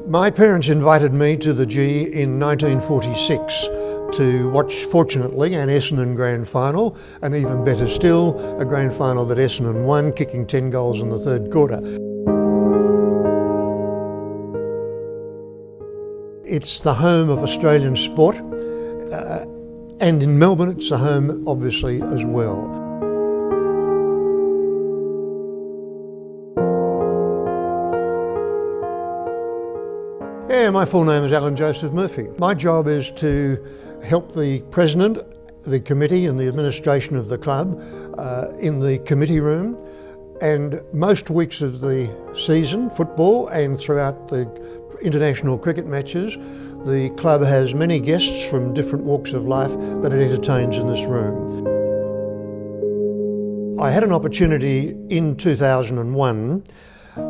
My parents invited me to the G in 1946 to watch, fortunately, an Essendon grand final, and even better still, a grand final that Essendon won, kicking 10 goals in the third quarter. It's the home of Australian sport, and in Melbourne it's the home, obviously, as well. Yeah, my full name is Alan Joseph Murphy. My job is to help the President, the committee and the administration of the club in the committee room, and most weeks of the season, football, and throughout the international cricket matches, the club has many guests from different walks of life that it entertains in this room. I had an opportunity in 2001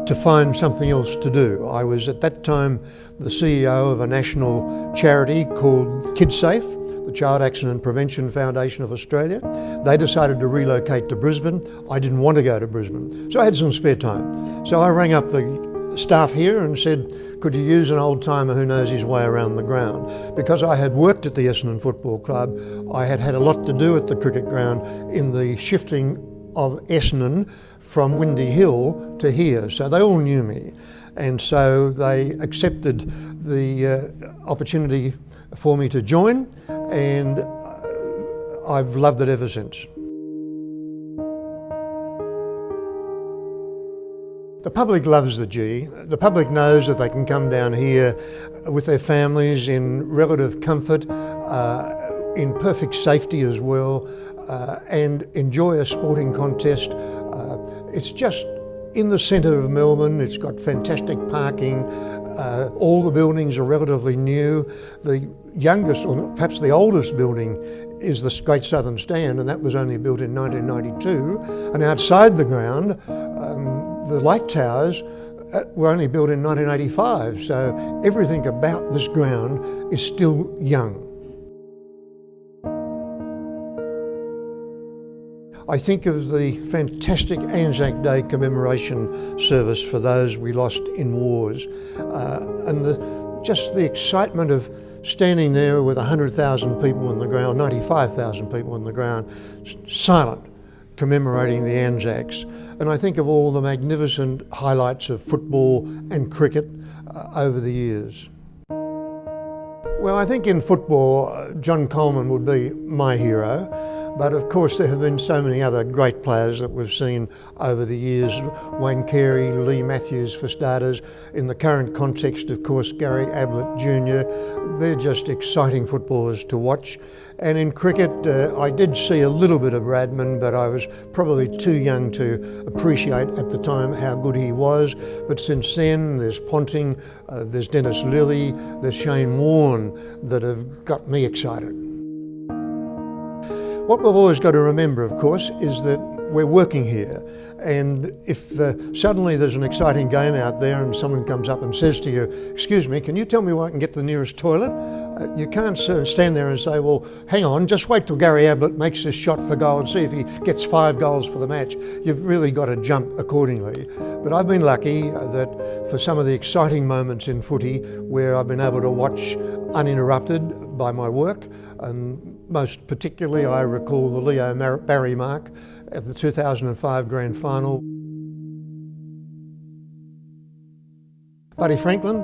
to find something else to do. I was at that time the CEO of a national charity called KidSafe, the Child Accident Prevention Foundation of Australia. They decided to relocate to Brisbane. I didn't want to go to Brisbane, so I had some spare time. So I rang up the staff here and said, could you use an old timer who knows his way around the ground? Because I had worked at the Essendon Football Club, I had had a lot to do at the cricket ground in the shifting of Essendon from Windy Hill to here, so they all knew me, and so they accepted the opportunity for me to join, and I've loved it ever since. The public loves the G. The public knows that they can come down here with their families in relative comfort, in perfect safety as well, and enjoy a sporting contest. It's just in the centre of Melbourne. It's got fantastic parking. All the buildings are relatively new. The youngest, or perhaps the oldest building, is the Great Southern Stand, and that was only built in 1992. And outside the ground, the light towers were only built in 1985. So everything about this ground is still young. I think of the fantastic Anzac Day commemoration service for those we lost in wars, and just the excitement of standing there with 100,000 people on the ground, 95,000 people on the ground, silent, commemorating the Anzacs. And I think of all the magnificent highlights of football and cricket over the years. Well, I think in football, John Coleman would be my hero. But of course there have been so many other great players that we've seen over the years. Wayne Carey, Lee Matthews for starters. In the current context, of course, Gary Ablett Jr. They're just exciting footballers to watch. And in cricket, I did see a little bit of Bradman, but I was probably too young to appreciate at the time how good he was. But since then, there's Ponting, there's Dennis Lilly, there's Shane Warne that have got me excited. What we've always got to remember, of course, is that we're working here, and if suddenly there's an exciting game out there and someone comes up and says to you, excuse me, can you tell me where I can get the nearest toilet? You can't stand there and say, well, hang on, just wait till Gary Ablett makes this shot for goal and see if he gets 5 goals for the match. You've really got to jump accordingly. But I've been lucky that for some of the exciting moments in footy where I've been able to watch uninterrupted by my work, and most particularly I recall the Leo Barry mark at the 2005 Grand Final. Buddy Franklin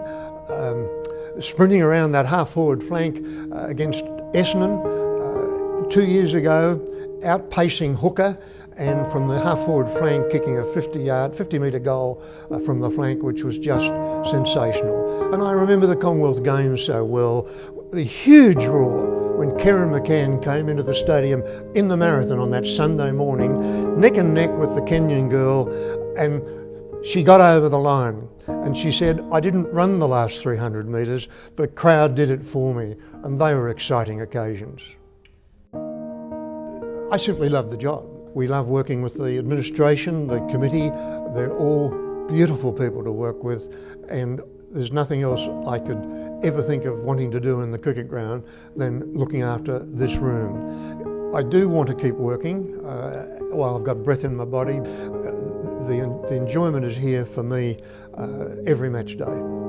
sprinting around that half-forward flank against Essendon 2 years ago, outpacing Hooker, and from the half-forward flank kicking a 50-metre goal from the flank, which was just sensational. And I remember the Commonwealth Games so well, the huge roar when Karen McCann came into the stadium in the marathon on that Sunday morning, neck and neck with the Kenyan girl, and she got over the line. And she said, I didn't run the last 300 metres, the crowd did it for me, and they were exciting occasions. I simply love the job. We love working with the administration, the committee. They're all beautiful people to work with, and there's nothing else I could ever think of wanting to do in the cricket ground than looking after this room. I do want to keep working while I've got breath in my body. The enjoyment is here for me every match day.